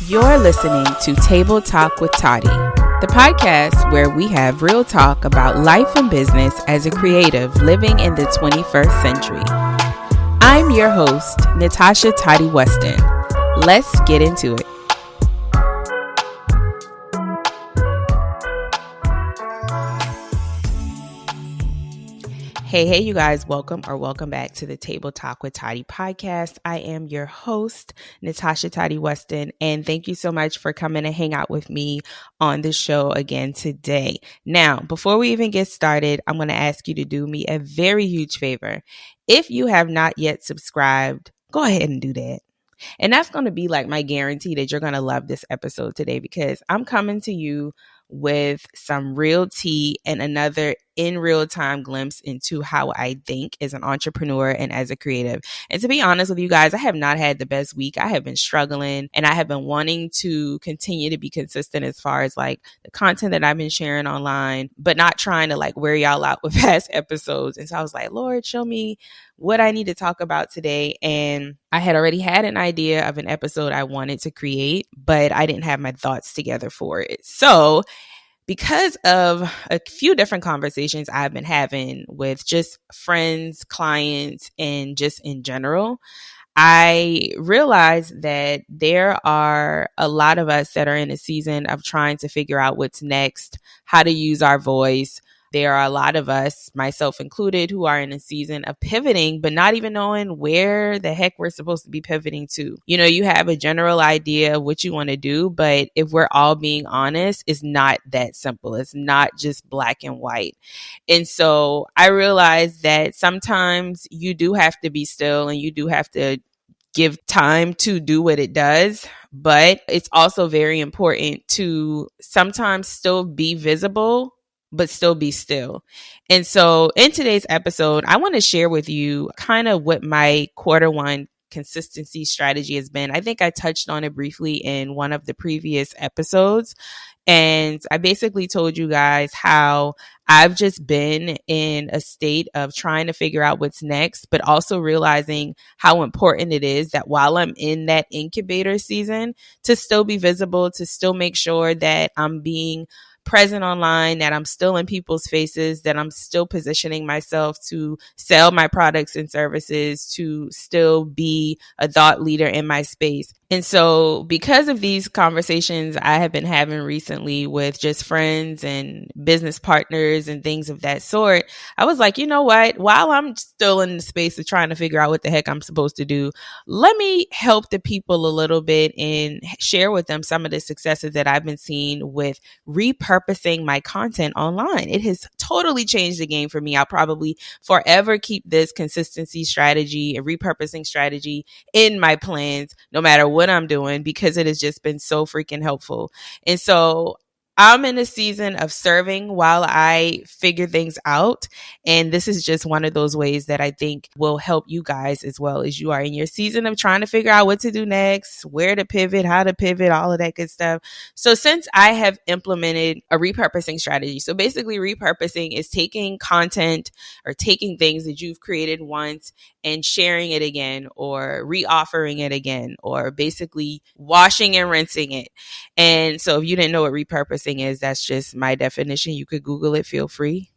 You're listening to Table Talk with Toddy, the podcast where we have real talk about life and business as a creative living in the 21st century. I'm your host, Natasha Toddy Weston. Let's get into it. Hey, you guys, welcome back to the Table Talk with Toddy podcast. I am your host, Natasha Toddy Weston, and thank you so much for coming and hang out with me on the show again today. Now, before we even get started, I'm going to ask you to do me a very huge favor. If you have not yet subscribed, go ahead and do that. And that's going to be like my guarantee that you're going to love this episode today, because I'm coming to you with some real tea and another in real time glimpse into how I think as an entrepreneur and as a creative. And to be honest with you guys, I have not had the best week. I have been struggling and I have been wanting to continue to be consistent as far as like the content that I've been sharing online, but not trying to like wear y'all out with past episodes. And so I was like, Lord, show me what I need to talk about today. And I had already had an idea of an episode I wanted to create, but I didn't have my thoughts together for it. So because of a few different conversations I've been having with just friends, clients, and just in general, I realized that there are a lot of us that are in a season of trying to figure out what's next, how to use our voice. There are a lot of us, myself included, who are in a season of pivoting, but not even knowing where the heck we're supposed to be pivoting to. You know, you have a general idea of what you want to do, but if we're all being honest, it's not that simple. It's not just black and white. And so I realized that sometimes you do have to be still and you do have to give time to do what it does. But it's also very important to sometimes still be visible, but still be still. And so in today's episode, I want to share with you kind of what my quarter 1 consistency strategy has been. I think I touched on it briefly in one of the previous episodes. And I basically told you guys how I've just been in a state of trying to figure out what's next, but also realizing how important it is that while I'm in that incubator season, to still be visible, to still make sure that I'm being present online, that I'm still in people's faces, that I'm still positioning myself to sell my products and services, to still be a thought leader in my space. And so because of these conversations I have been having recently with just friends and business partners and things of that sort, I was like, you know what? While I'm still in the space of trying to figure out what the heck I'm supposed to do, let me help the people a little bit and share with them some of the successes that I've been seeing with repurposing my content online. It has totally changed the game for me. I'll probably forever keep this consistency strategy and repurposing strategy in my plans, no matter what I'm doing, because it has just been so freaking helpful. And so I'm in a season of serving while I figure things out. And this is just one of those ways that I think will help you guys as well, as you are in your season of trying to figure out what to do next, where to pivot, how to pivot, all of that good stuff. So since I have implemented a repurposing strategy, so basically repurposing is taking content or taking things that you've created once and sharing it again, or reoffering it again, or basically washing and rinsing it. And so if you didn't know what repurposing is, that's just my definition. You could Google it, feel free.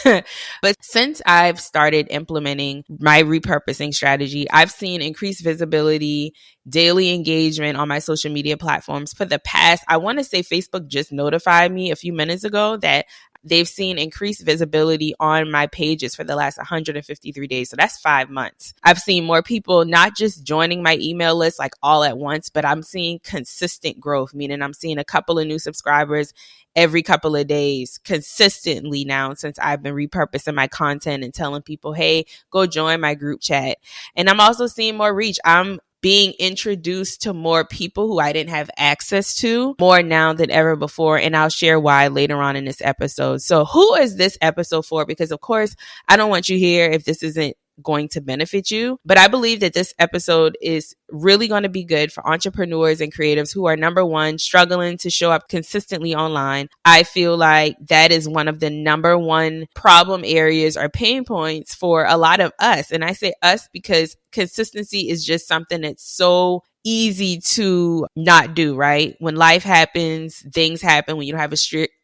But since I've started implementing my repurposing strategy, I've seen increased visibility, daily engagement on my social media platforms. For the past, I want to say Facebook just notified me a few minutes ago that they've seen increased visibility on my pages for the last 153 days. So that's 5 months. I've seen more people not just joining my email list like all at once, but I'm seeing consistent growth, meaning I'm seeing a couple of new subscribers every couple of days consistently now since I've been repurposing my content and telling people, hey, go join my group chat. And I'm also seeing more reach. I'm being introduced to more people who I didn't have access to more now than ever before. And I'll share why later on in this episode. So who is this episode for? Because of course, I don't want you here if this isn't going to benefit you. But I believe that this episode is really going to be good for entrepreneurs and creatives who are, number one, struggling to show up consistently online. I feel like that is one of the number one problem areas or pain points for a lot of us. And I say us because consistency is just something that's so easy to not do, right? When life happens, things happen. When you don't have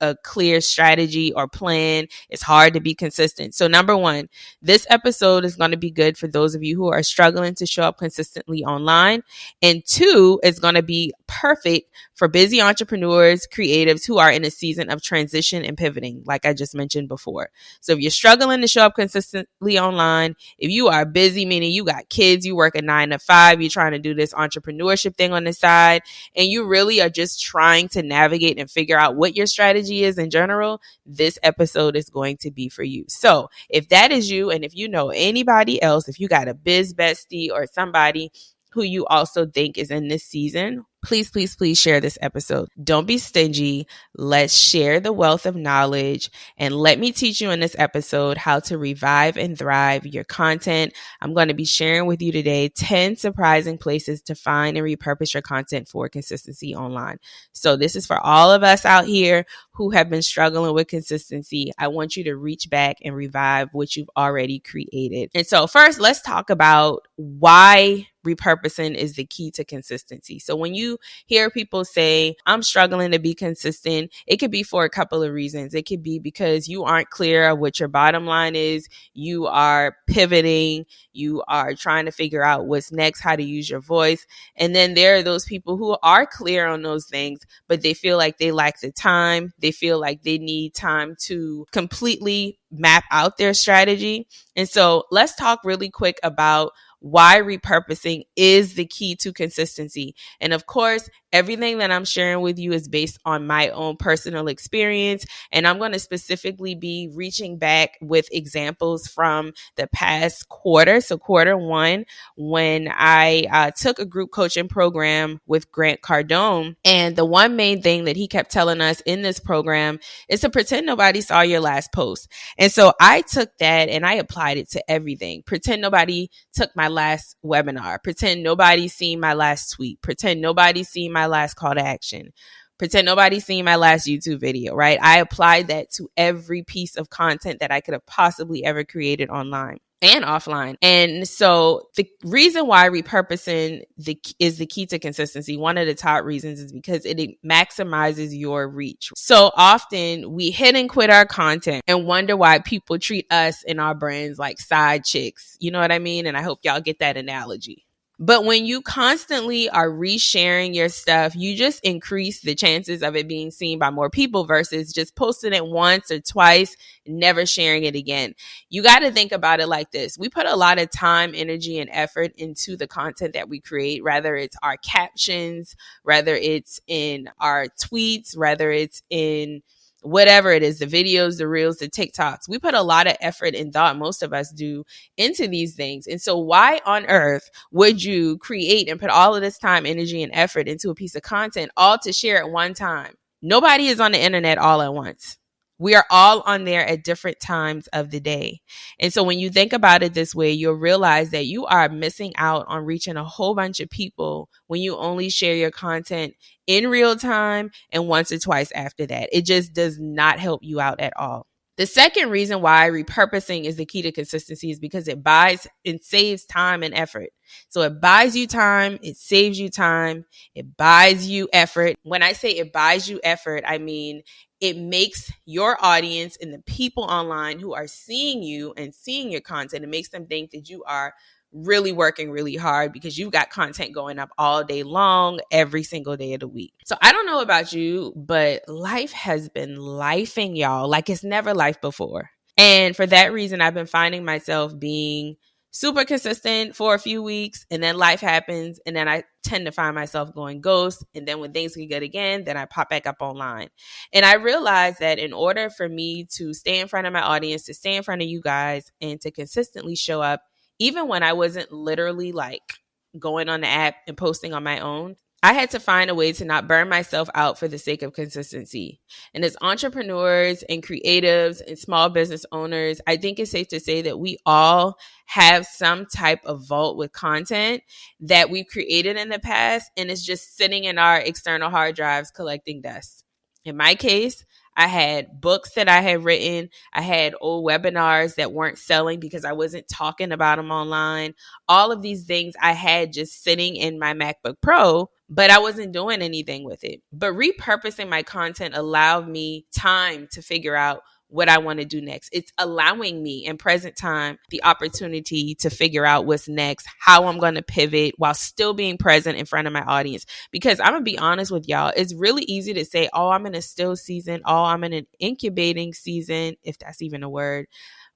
a clear strategy or plan, it's hard to be consistent. So number one, this episode is going to be good for those of you who are struggling to show up consistently online. And two, it's going to be perfect for busy entrepreneurs, creatives who are in a season of transition and pivoting, like I just mentioned before. So if you're struggling to show up consistently online, if you are busy, meaning you got kids, you work a 9 to 5, you're trying to do this entrepreneurship thing on the side, and you really are just trying to navigate and figure out what your strategy is in general, this episode is going to be for you. So if that is you, and if you know anybody else, if you got a biz bestie or somebody who you also think is in this season, please, please, please share this episode. Don't be stingy. Let's share the wealth of knowledge, and let me teach you in this episode how to revive and thrive your content. I'm going to be sharing with you today 10 surprising places to find and repurpose your content for consistency online. So this is for all of us out here who have been struggling with consistency. I want you to reach back and revive what you've already created. And so first, let's talk about why repurposing is the key to consistency. So when you hear people say, I'm struggling to be consistent, it could be for a couple of reasons. It could be because you aren't clear of what your bottom line is. You are pivoting. You are trying to figure out what's next, how to use your voice. And then there are those people who are clear on those things, but they feel like they lack the time. They feel like they need time to completely map out their strategy. And so let's talk really quick about why repurposing is the key to consistency. And of course, everything that I'm sharing with you is based on my own personal experience. And I'm going to specifically be reaching back with examples from the past quarter. So quarter one, when I took a group coaching program with Grant Cardone. And the one main thing that he kept telling us in this program is to pretend nobody saw your last post. And so I took that and I applied it to everything. Pretend nobody took my last webinar. Pretend nobody seen my last tweet. Pretend nobody seen my last call to action. Pretend nobody seen my last YouTube video, right? I applied that to every piece of content that I could have possibly ever created online and offline. And so the reason why repurposing is the key to consistency, one of the top reasons, is because it maximizes your reach. So often we hit and quit our content and wonder why people treat us and our brands like side chicks. You know what I mean? And I hope y'all get that analogy. But when you constantly are resharing your stuff, you just increase the chances of it being seen by more people versus just posting it once or twice, never sharing it again. You got to think about it like this. We put a lot of time, energy, and effort into the content that we create, whether it's our captions, whether it's in our tweets, whether it's in whatever it is, the videos, the reels, the TikToks. We put a lot of effort and thought, most of us do, into these things. And so why on earth would you create and put all of this time, energy, and effort into a piece of content all to share at one time? Nobody is on the internet all at once. We are all on there at different times of the day. And so when you think about it this way, you'll realize that you are missing out on reaching a whole bunch of people when you only share your content in real time and once or twice after that. It just does not help you out at all. The second reason why repurposing is the key to consistency is because it buys and saves time and effort. So it buys you time, it saves you time, it buys you effort. When I say it buys you effort, I mean it makes your audience and the people online who are seeing you and seeing your content, it makes them think that you are really working really hard because you've got content going up all day long, every single day of the week. So I don't know about you, but life has been lifing, y'all, like it's never life before. And for that reason, I've been finding myself being super consistent for a few weeks, and then life happens, and then I tend to find myself going ghost, and then when things get good again, then I pop back up online. And I realized that in order for me to stay in front of my audience, to stay in front of you guys, and to consistently show up, even when I wasn't literally like going on the app and posting on my own, I had to find a way to not burn myself out for the sake of consistency. And as entrepreneurs and creatives and small business owners, I think it's safe to say that we all have some type of vault with content that we've created in the past, and it's just sitting in our external hard drives collecting dust. In my case, I had books that I had written. I had old webinars that weren't selling because I wasn't talking about them online. All of these things I had just sitting in my MacBook Pro, but I wasn't doing anything with it. But repurposing my content allowed me time to figure out what I want to do next. It's allowing me in present time the opportunity to figure out what's next, how I'm going to pivot while still being present in front of my audience. Because I'm going to be honest with y'all, it's really easy to say, oh, I'm in a still season, oh, I'm in an incubating season, if that's even a word.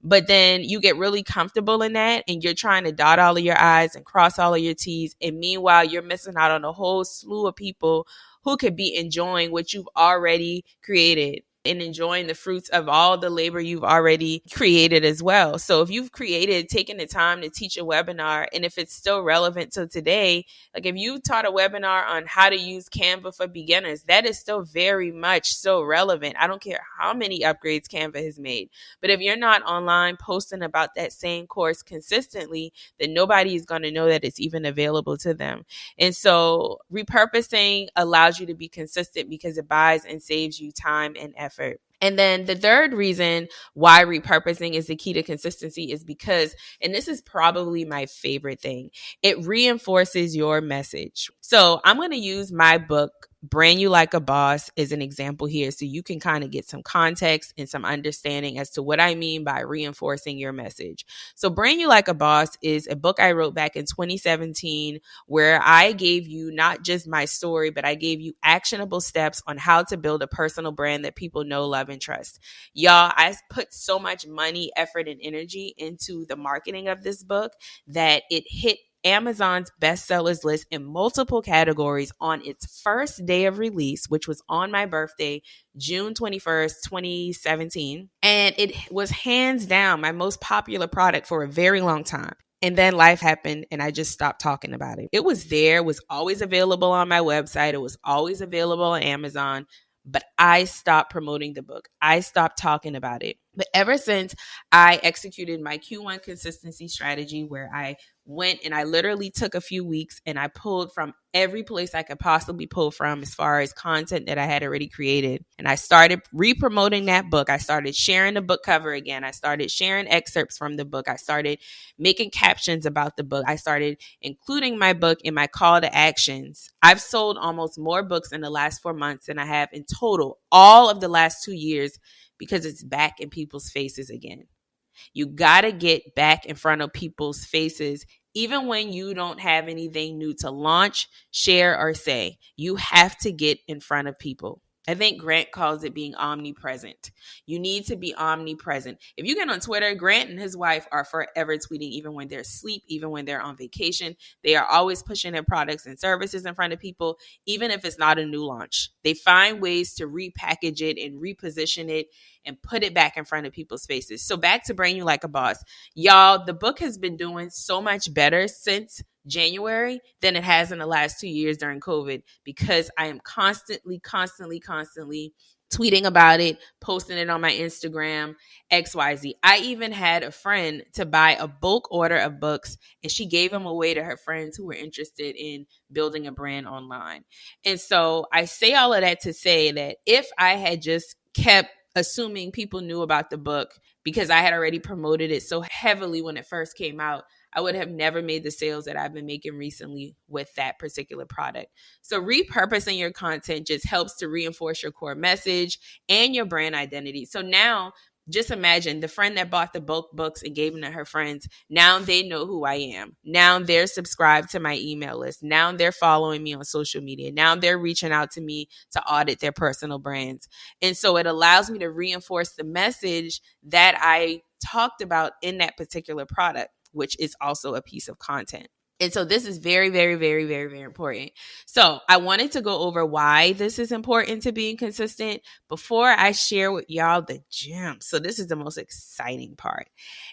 But then you get really comfortable in that and you're trying to dot all of your I's and cross all of your T's. And meanwhile, you're missing out on a whole slew of people who could be enjoying what you've already created and enjoying the fruits of all the labor you've already created as well. So if you've taken the time to teach a webinar, and if it's still relevant to today, like if you taught a webinar on how to use Canva for beginners, that is still very much so relevant. I don't care how many upgrades Canva has made. But if you're not online posting about that same course consistently, then nobody is going to know that it's even available to them. And so repurposing allows you to be consistent because it buys and saves you time and effort. And then the third reason why repurposing is the key to consistency is because, and this is probably my favorite thing, it reinforces your message. So I'm going to use my book, Brand You Like a Boss, as an example here so you can kind of get some context and some understanding as to what I mean by reinforcing your message. So Brand You Like a Boss is a book I wrote back in 2017 where I gave you not just my story, but I gave you actionable steps on how to build a personal brand that people know, love, and trust. Y'all, I put so much money, effort, and energy into the marketing of this book that it hit Amazon's bestsellers list in multiple categories on its first day of release, which was on my birthday, June 21st, 2017. And it was hands down my most popular product for a very long time. And then life happened and I just stopped talking about it. It was there, it was always available on my website. It was always available on Amazon. But I stopped promoting the book. I stopped talking about it. But ever since I executed my Q1 consistency strategy where I went and I literally took a few weeks and I pulled from every place I could possibly pull from as far as content that I had already created. And I started re-promoting that book. I started sharing the book cover again. I started sharing excerpts from the book. I started making captions about the book. I started including my book in my call to actions. I've sold almost more books in the last 4 months than I have in total all of the last 2 years because it's back in people's faces again. You got to get back in front of people's faces. Even when you don't have anything new to launch, share, or say, you have to get in front of people. I think Grant calls it being omnipresent. You need to be omnipresent. If you get on Twitter, Grant and his wife are forever tweeting, even when they're asleep, even when they're on vacation. They are always pushing their products and services in front of people, even if it's not a new launch. They find ways to repackage it and reposition it and put it back in front of people's faces. So back to Brand You Like a Boss. Y'all, the book has been doing so much better since January than it has in the last 2 years during COVID because I am constantly tweeting about it, posting it on my Instagram, XYZ. I even had a friend to buy a bulk order of books and she gave them away to her friends who were interested in building a brand online. And so I say all of that to say that if I had just kept assuming people knew about the book because I had already promoted it so heavily when it first came out, I would have never made the sales that I've been making recently with that particular product. So repurposing your content just helps to reinforce your core message and your brand identity. So now just imagine the friend that bought the bulk books and gave them to her friends. Now they know who I am. Now they're subscribed to my email list. Now they're following me on social media. Now they're reaching out to me to audit their personal brands. And so it allows me to reinforce the message that I talked about in that particular product, which is also a piece of content. And so this is very, very, very, very, very important. So I wanted to go over why this is important to being consistent before I share with y'all the gems. So this is the most exciting part.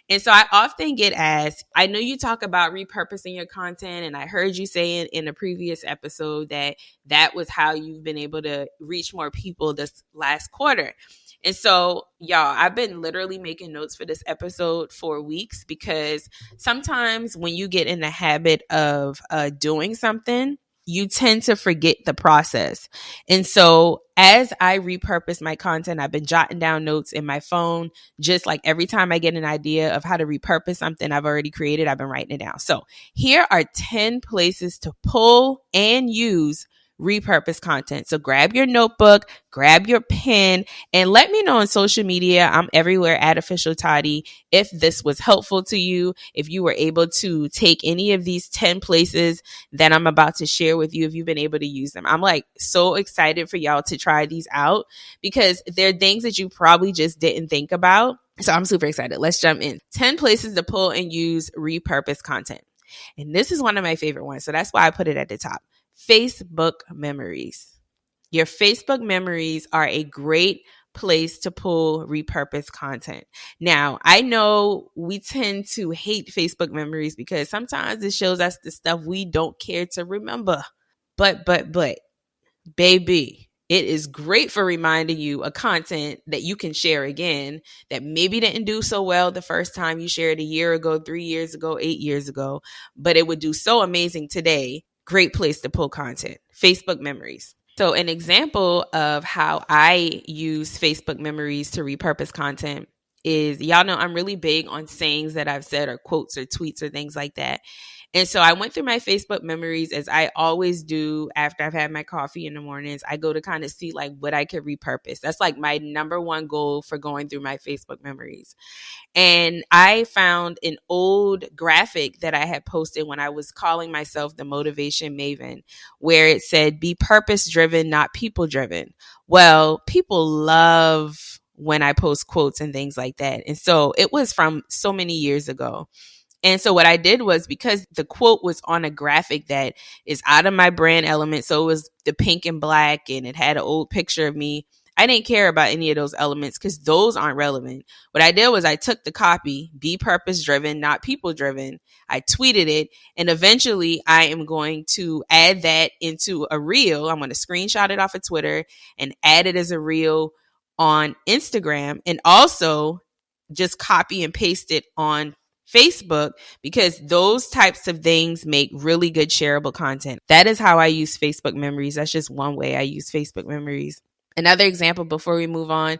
And so I often get asked, I know you talk about repurposing your content, and I heard you say in a previous episode that that was how you've been able to reach more people this last quarter. And so, y'all, I've been literally making notes for this episode for weeks because sometimes when you get in the habit of doing something, you tend to forget the process. And so as I repurpose my content, I've been jotting down notes in my phone, just like every time I get an idea of how to repurpose something I've already created, I've been writing it down. So here are 10 places to pull and use repurpose content. So grab your notebook, grab your pen, and let me know on social media. I'm everywhere at Official Toddy. If this was helpful to you, if you were able to take any of these 10 places that I'm about to share with you, if you've been able to use them. I'm like so excited for y'all to try these out because they're things that you probably just didn't think about. So I'm super excited. Let's jump in. 10 places to pull and use repurpose content. And this is one of my favorite ones. So that's why I put it at the top. Facebook memories. Your Facebook memories are a great place to pull repurpose content. Now, I know we tend to hate Facebook memories because sometimes it shows us the stuff we don't care to remember. But, baby, it is great for reminding you of content that you can share again that maybe didn't do so well the first time you shared a year ago, 3 years ago, 8 years ago, but it would do so amazing today. Great place to pull content. Facebook memories. So an example of how I use Facebook memories to repurpose content is, y'all know I'm really big on sayings that I've said or quotes or tweets or things like that. And so I went through my Facebook memories, as I always do after I've had my coffee in the mornings. I go to kind of see like what I could repurpose. That's like my number one goal for going through my Facebook memories. And I found an old graphic that I had posted when I was calling myself the Motivation Maven, where it said, be purpose driven, not people driven. Well, people love when I post quotes and things like that. And so it was from so many years ago. And so what I did was, because the quote was on a graphic that is out of my brand element, so it was the pink and black and it had an old picture of me. I didn't care about any of those elements because those aren't relevant. What I did was I took the copy, be purpose driven, not people driven. I tweeted it, and eventually I am going to add that into a reel. I'm going to screenshot it off of Twitter and add it as a reel on Instagram, and also just copy and paste it on Facebook, because those types of things make really good shareable content. That is how I use Facebook memories. That's just one way I use Facebook memories. Another example before we move on,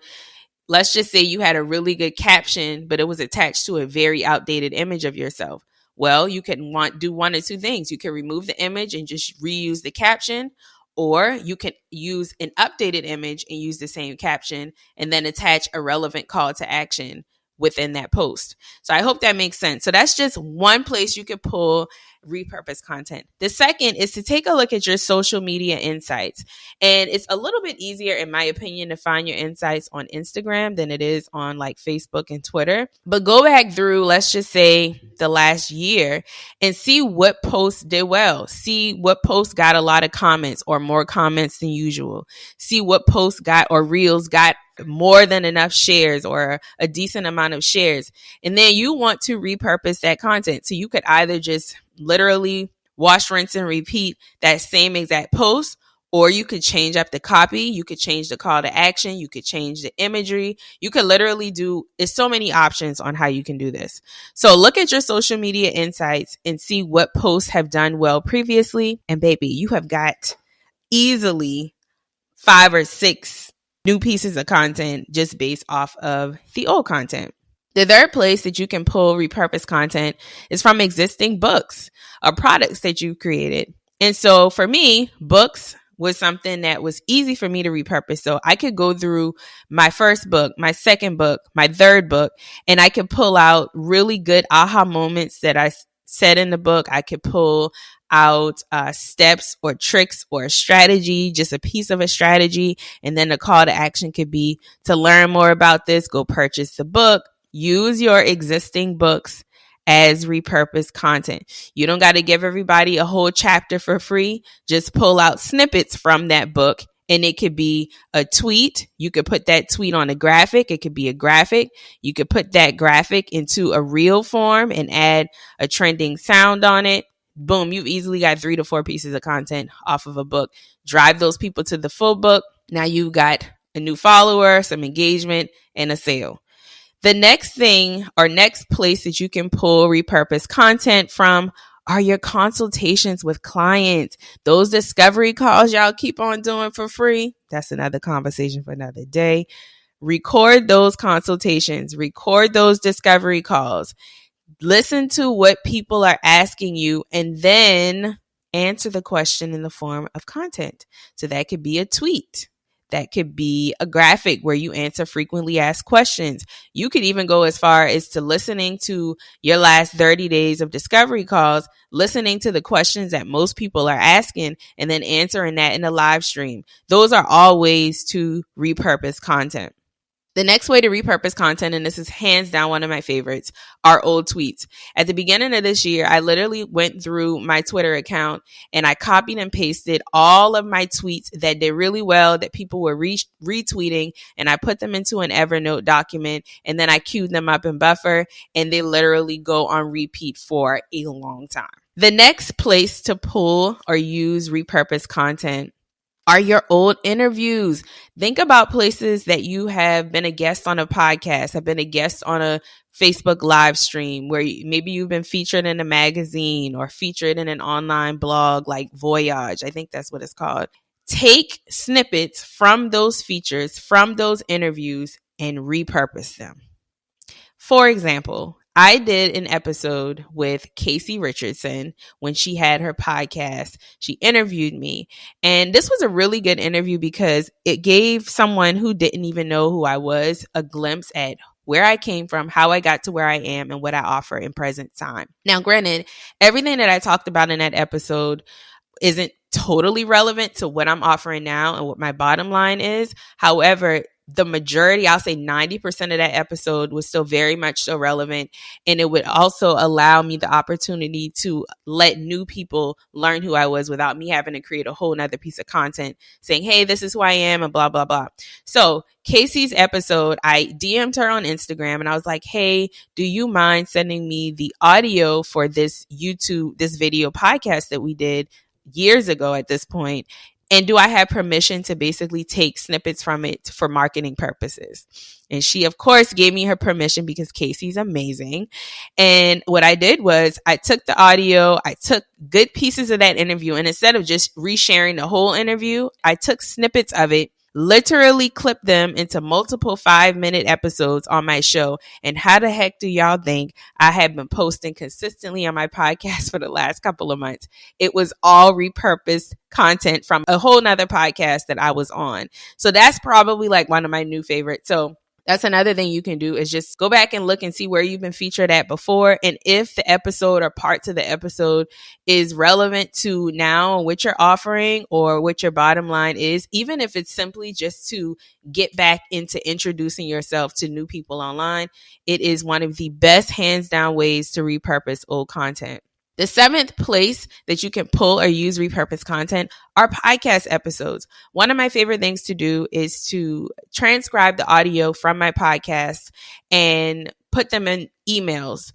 let's just say you had a really good caption, but it was attached to a very outdated image of yourself. Well, you can do one or two things. You can remove the image and just reuse the caption, or you can use an updated image and use the same caption and then attach a relevant call to action within that post. So I hope that makes sense. So that's just one place you could pull repurpose content. The second is to take a look at your social media insights. And it's a little bit easier, in my opinion, to find your insights on Instagram than it is on like Facebook and Twitter. But go back through, let's just say the last year, and see what posts did well. See what posts got a lot of comments or more comments than usual. See what posts got, or reels got, more than enough shares or a decent amount of shares. And then you want to repurpose that content. So you could either just literally wash, rinse, and repeat that same exact post, or you could change up the copy. You could change the call to action. You could change the imagery. You could literally there's so many options on how you can do this. So look at your social media insights and see what posts have done well previously. And baby, you have got easily 5 or 6 new pieces of content just based off of the old content. The third place that you can pull repurpose content is from existing books or products that you've created. And so for me, books was something that was easy for me to repurpose. So I could go through my first book, my second book, my third book, and I could pull out really good aha moments that I said in the book. I could pull out steps or tricks or a strategy, just a piece of a strategy. And then the call to action could be to learn more about this, go purchase the book. Use your existing books as repurposed content. You don't got to give everybody a whole chapter for free. Just pull out snippets from that book. And it could be a tweet. You could put that tweet on a graphic. It could be a graphic. You could put that graphic into a reel form and add a trending sound on it. Boom, you've easily got 3 to 4 pieces of content off of a book. Drive those people to the full book. Now you've got a new follower, some engagement, and a sale. The next thing or next place that you can pull repurpose content from are your consultations with clients. Those discovery calls y'all keep on doing for free. That's another conversation for another day. Record those consultations, record those discovery calls. Listen to what people are asking you and then answer the question in the form of content. So that could be a tweet. That could be a graphic where you answer frequently asked questions. You could even go as far as to listening to your last 30 days of discovery calls, listening to the questions that most people are asking, and then answering that in a live stream. Those are all ways to repurpose content. The next way to repurpose content, and this is hands down one of my favorites, are old tweets. At the beginning of this year, I literally went through my Twitter account and I copied and pasted all of my tweets that did really well, that people were retweeting, and I put them into an Evernote document, and then I queued them up in Buffer, and they literally go on repeat for a long time. The next place to pull or use repurpose content are your old interviews. Think about places that you have been a guest on a podcast, have been a guest on a Facebook live stream, where maybe you've been featured in a magazine or featured in an online blog like Voyage. I think that's what it's called. Take snippets from those features, from those interviews, and repurpose them. For example, I did an episode with Casey Richardson when she had her podcast. She interviewed me, and this was a really good interview because it gave someone who didn't even know who I was a glimpse at where I came from, how I got to where I am, and what I offer in present time. Now, granted, everything that I talked about in that episode isn't totally relevant to what I'm offering now and what my bottom line is. However, the majority, I'll say 90% of that episode was still very much so relevant. And it would also allow me the opportunity to let new people learn who I was without me having to create a whole nother piece of content saying, hey, this is who I am and blah, blah, blah. So Casey's episode, I DM'd her on Instagram and I was like, hey, do you mind sending me the audio for this video podcast that we did years ago at this point? And do I have permission to basically take snippets from it for marketing purposes? And she, of course, gave me her permission because Casey's amazing. And what I did was I took the audio, I took good pieces of that interview, and instead of just resharing the whole interview, I took snippets of it, literally clipped them into multiple 5-minute episodes on my show. And how the heck do y'all think I have been posting consistently on my podcast for the last couple of months? It was all repurposed content from a whole nother podcast that I was on. So that's probably like one of my new favorites. So that's another thing you can do is just go back and look and see where you've been featured at before. And if the episode or parts of the episode is relevant to now what you're offering or what your bottom line is, even if it's simply just to get back into introducing yourself to new people online, it is one of the best hands down ways to repurpose old content. The 7th place that you can pull or use repurpose content are podcast episodes. One of my favorite things to do is to transcribe the audio from my podcast and put them in emails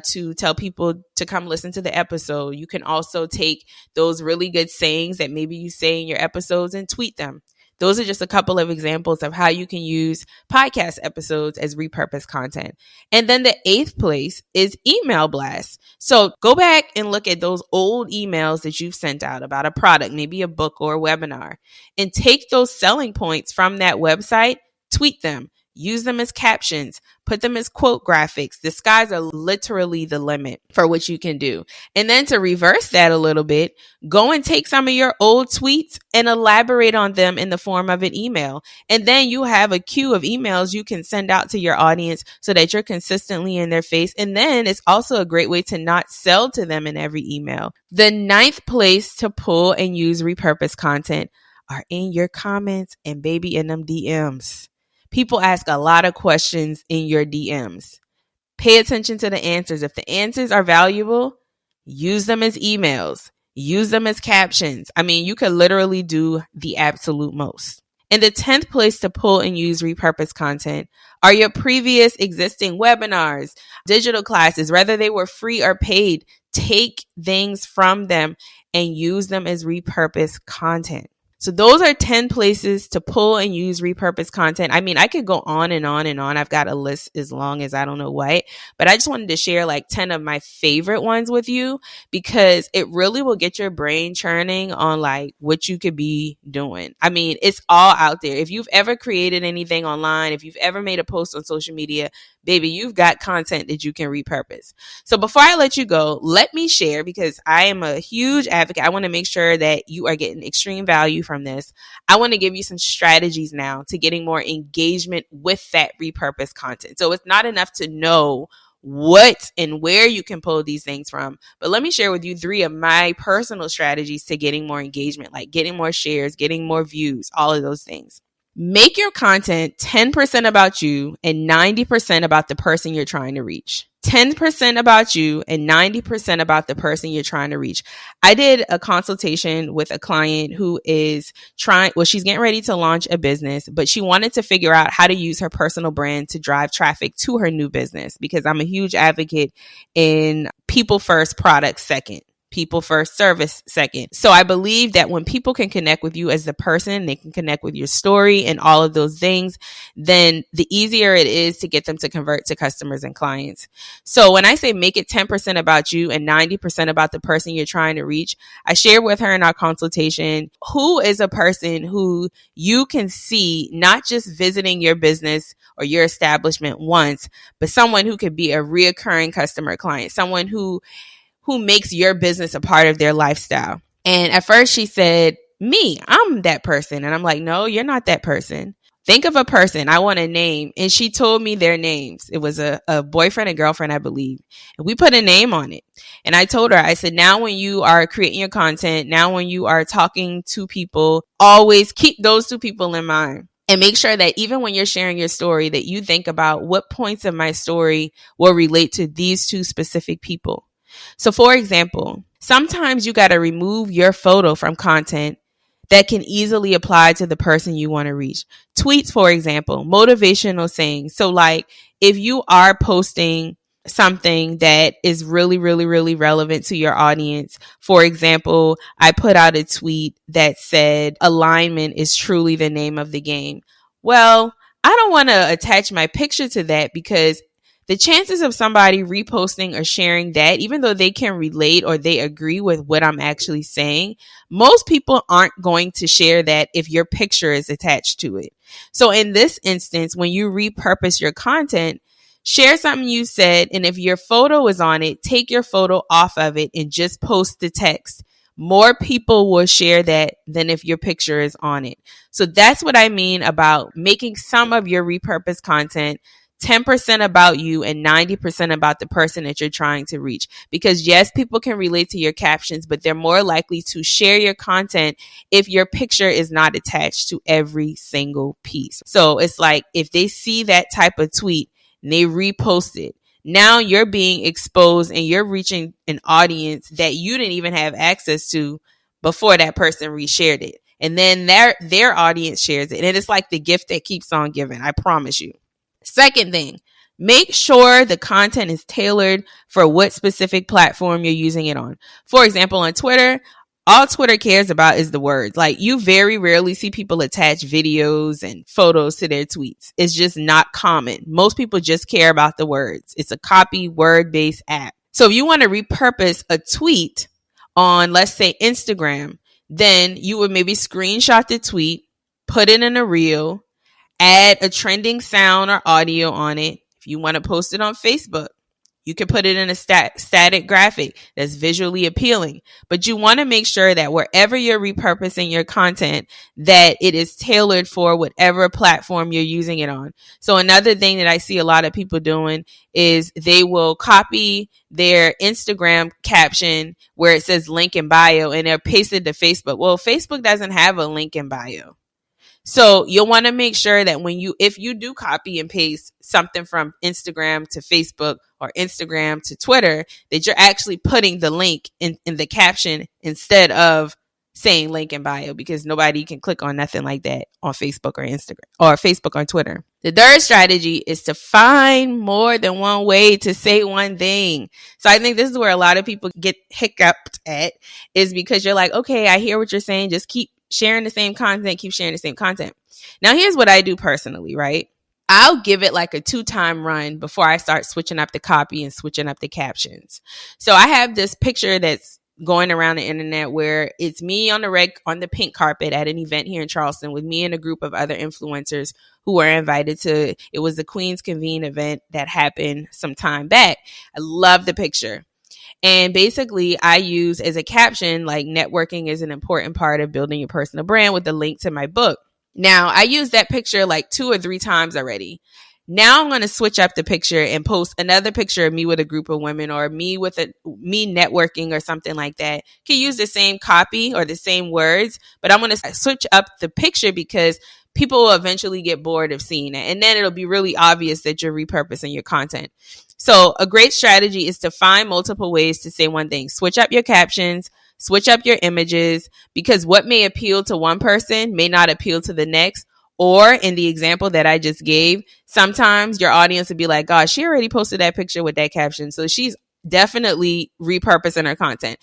to tell people to come listen to the episode. You can also take those really good sayings that maybe you say in your episodes and tweet them. Those are just a couple of examples of how you can use podcast episodes as repurposed content. And then the 8th place is email blasts. So go back and look at those old emails that you've sent out about a product, maybe a book or a webinar, and take those selling points from that website, tweet them, use them as captions, put them as quote graphics. The skies are literally the limit for what you can do. And then to reverse that a little bit, go and take some of your old tweets and elaborate on them in the form of an email. And then you have a queue of emails you can send out to your audience so that you're consistently in their face. And then it's also a great way to not sell to them in every email. The 9th place to pull and use repurposed content are in your comments and baby in them DMs. People ask a lot of questions in your DMs. Pay attention to the answers. If the answers are valuable, use them as emails. Use them as captions. I mean, you could literally do the absolute most. And the 10th place to pull and use repurposed content are your previous existing webinars, digital classes, whether they were free or paid. Take things from them and use them as repurposed content. So those are 10 places to pull and use repurpose content. I mean, I could go on and on and on. I've got a list as long as I don't know what, but I just wanted to share like 10 of my favorite ones with you because it really will get your brain churning on like what you could be doing. I mean, it's all out there. If you've ever created anything online, if you've ever made a post on social media, baby, you've got content that you can repurpose. So before I let you go, let me share, because I am a huge advocate. I want to make sure that you are getting extreme value from this. I want to give you some strategies now to getting more engagement with that repurposed content. So it's not enough to know what and where you can pull these things from, but let me share with you 3 of my personal strategies to getting more engagement, like getting more shares, getting more views, all of those things. Make your content 10% about you and 90% about the person you're trying to reach. 10% about you and 90% about the person you're trying to reach. I did a consultation with a client who is she's getting ready to launch a business, but she wanted to figure out how to use her personal brand to drive traffic to her new business, because I'm a huge advocate in people first, products second. People first, service second. So I believe that when people can connect with you as the person, they can connect with your story and all of those things, then the easier it is to get them to convert to customers and clients. So when I say make it 10% about you and 90% about the person you're trying to reach, I shared with her in our consultation, who is a person who you can see not just visiting your business or your establishment once, but someone who could be a reoccurring customer client, someone who makes your business a part of their lifestyle. And at first she said, me, I'm that person. And I'm like, no, you're not that person. Think of a person. I want a name. And she told me their names. It was a boyfriend and girlfriend, I believe. And we put a name on it. And I told her, I said, now when you are creating your content, now when you are talking to people, always keep those 2 people in mind. And make sure that even when you're sharing your story, that you think about what points of my story will relate to these 2 specific people. So for example, sometimes you got to remove your photo from content that can easily apply to the person you want to reach. Tweets, for example, motivational sayings. So like if you are posting something that is really, really, really relevant to your audience. For example, I put out a tweet that said alignment is truly the name of the game. Well, I don't want to attach my picture to that, because the chances of somebody reposting or sharing that, even though they can relate or they agree with what I'm actually saying, most people aren't going to share that if your picture is attached to it. So in this instance, when you repurpose your content, share something you said, and if your photo is on it, take your photo off of it and just post the text. More people will share that than if your picture is on it. So that's what I mean about making some of your repurposed content 10% about you and 90% about the person that you're trying to reach. Because yes, people can relate to your captions, but they're more likely to share your content if your picture is not attached to every single piece. So it's like if they see that type of tweet and they repost it, now you're being exposed and you're reaching an audience that you didn't even have access to before that person reshared it. And then their audience shares it. And it's like the gift that keeps on giving. I promise you. Second thing, make sure the content is tailored for what specific platform you're using it on. For example, on Twitter, all Twitter cares about is the words. Like you very rarely see people attach videos and photos to their tweets. It's just not common. Most people just care about the words. It's a copy word-based app. So if you want to repurpose a tweet on, let's say, Instagram, then you would maybe screenshot the tweet, put it in a reel, add a trending sound or audio on it. If you want to post it on Facebook, you can put it in a static graphic that's visually appealing. But you want to make sure that wherever you're repurposing your content, that it is tailored for whatever platform you're using it on. So another thing that I see a lot of people doing is they will copy their Instagram caption where it says link in bio and they'll paste it to Facebook. Well, Facebook doesn't have a link in bio. So you'll want to make sure that if you do copy and paste something from Instagram to Facebook or Instagram to Twitter, that you're actually putting the link in the caption instead of saying link in bio, because nobody can click on nothing like that on Facebook or Instagram or Facebook or Twitter. The third strategy is to find more than one way to say one thing. So I think this is where a lot of people get hiccuped at, is because you're like, okay, I hear what you're saying. Just keep sharing the same content, keep sharing the same content. Now, here's what I do personally, right? I'll give it like a 2-time run before I start switching up the copy and switching up the captions. So I have this picture that's going around the internet where it's me on the pink carpet at an event here in Charleston with me and a group of other influencers who were invited to, it was the Queens Convene event that happened some time back. I love the picture. And basically, I use as a caption, like, networking is an important part of building your personal brand, with the link to my book. Now, I used that picture like 2 or 3 times already. Now I'm going to switch up the picture and post another picture of me with a group of women, or me networking or something like that. Can use the same copy or the same words, but I'm going to switch up the picture because people will eventually get bored of seeing it. And then it'll be really obvious that you're repurposing your content. So a great strategy is to find multiple ways to say one thing. Switch up your captions, switch up your images, because what may appeal to one person may not appeal to the next. Or in the example that I just gave, sometimes your audience would be like, gosh, she already posted that picture with that caption, so she's definitely repurposing her content.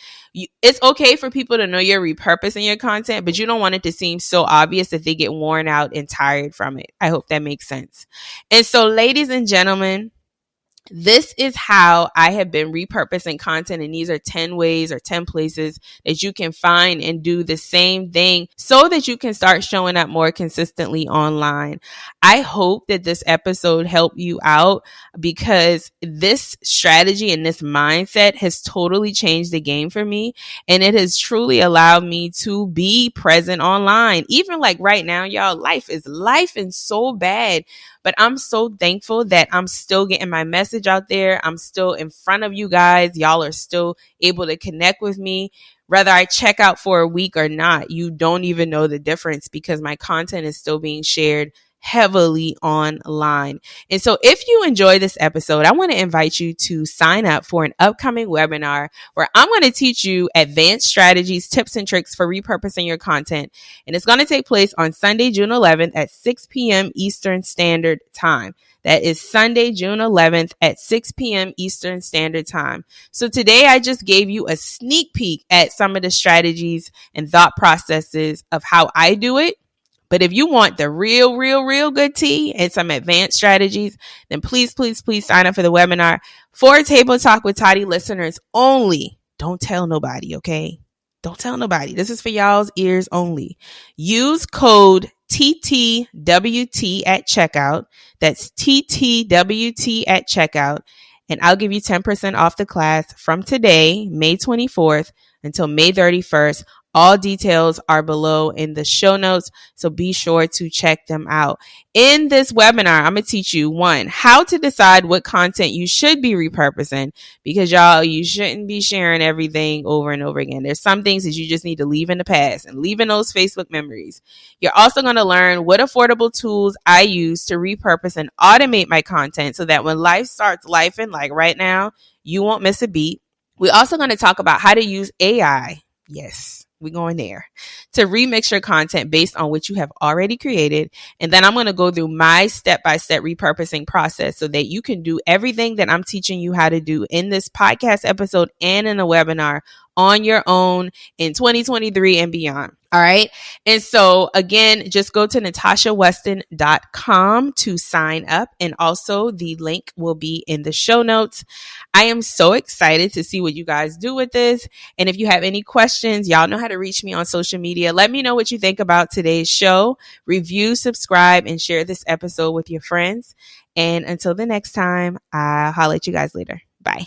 It's okay for people to know you're repurposing your content, but you don't want it to seem so obvious that they get worn out and tired from it. I hope that makes sense. And so, ladies and gentlemen, this is how I have been repurposing content, and these are 10 ways or 10 places that you can find and do the same thing so that you can start showing up more consistently online. I hope that this episode helped you out, because this strategy and this mindset has totally changed the game for me, and it has truly allowed me to be present online. Even like right now, y'all, life and so bad. But I'm so thankful that I'm still getting my message out there. I'm still in front of you guys. Y'all are still able to connect with me. Whether I check out for a week or not, you don't even know the difference, because my content is still being shared heavily online. And so if you enjoy this episode, I want to invite you to sign up for an upcoming webinar where I'm going to teach you advanced strategies, tips, and tricks for repurposing your content. And it's going to take place on Sunday, June 11th at 6 p.m. Eastern Standard Time. That is Sunday, June 11th at 6 p.m. Eastern Standard Time. So today I just gave you a sneak peek at some of the strategies and thought processes of how I do it. But if you want the real good tea and some advanced strategies, then please sign up for the webinar for Table Talk with Toddy listeners only. Don't tell nobody, okay? Don't tell nobody. This is for y'all's ears only. Use code TTWT at checkout. That's TTWT at checkout. And I'll give you 10% off the class from today, May 24th, until May 31st. All details are below in the show notes, so be sure to check them out. In this webinar, I'm going to teach you, 1, how to decide what content you should be repurposing, because y'all, you shouldn't be sharing everything over and over again. There's some things that you just need to leave in the past and leave in those Facebook memories. You're also going to learn what affordable tools I use to repurpose and automate my content so that when life starts lifing, like right now, you won't miss a beat. We're also going to talk about how to use AI. Yes, we're going there, to remix your content based on what you have already created. And then I'm going to go through my step-by-step repurposing process so that you can do everything that I'm teaching you how to do in this podcast episode and in a webinar on your own in 2023 and beyond. All right. And so again, just go to natashaweston.com to sign up. And also the link will be in the show notes. I am so excited to see what you guys do with this. And if you have any questions, y'all know how to reach me on social media. Let me know what you think about today's show. Review, subscribe, and share this episode with your friends. And until the next time, I'll holler at you guys later. Bye.